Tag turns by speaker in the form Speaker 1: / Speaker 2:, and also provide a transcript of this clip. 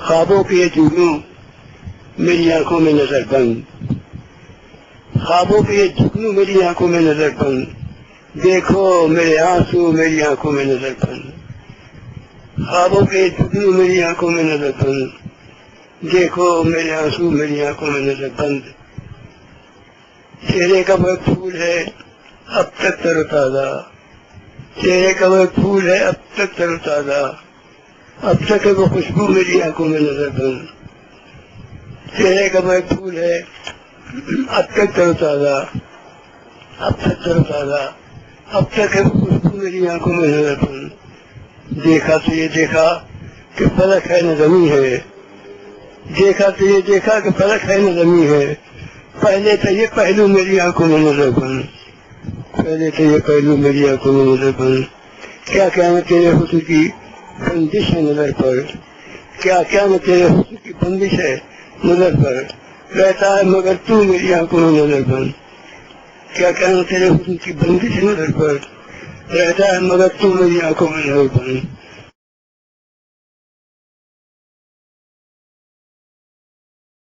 Speaker 1: خوابوں کے یہ جگنو میری آنکھوں میں نظر بند، خوابوں کے یہ جگنو میری آنکھوں میں نظر بند، دیکھو میرے آنسو میری آنکھوں میں نظر بند، خوابوں کے یہ جگنو میری آنکھوں میں نظر بند، دیکھو میرے آنسو میری آنکھوں میں نظر بند، چہرے کا وہ پھول ہے اب تک تر و تازہ، چہرے کا وہ پھول ہے اب تک تر و تازہ، اب تک وہ خوشبو میری آنکھوں میں نظر بند، چہرے کا وہ پھول ہے اب تک تر و تازہ، اب تک تر و تازہ، اب تک ہے وہ خوشبو میری آنکھوں میں نظر بند، دیکھا تو یہ دیکھا کہ فلک ہے نہ زمین ہے، دیکھا تو یہ دیکھا کہ فلک ہے نہ زمین ہے، پہلے تو یہ پہلو میری آنکھوں میں نظر بند، پہلے تو یہ پہلو میری آنکھوں میں نظر بند، کیا کیا میں تیرے حسن کی بندش ہے نظر پر، کیا کیا میں تیرے حسن کی بندش ہے نظر پر، رہتا ہے مگر تو میری آنکھوں میں نظر بند، کیا کیا میں تیرے حسن کی بندش ہے نظر پر، رہتا ہے مگر تو میری آنکھوں میں نظر بند۔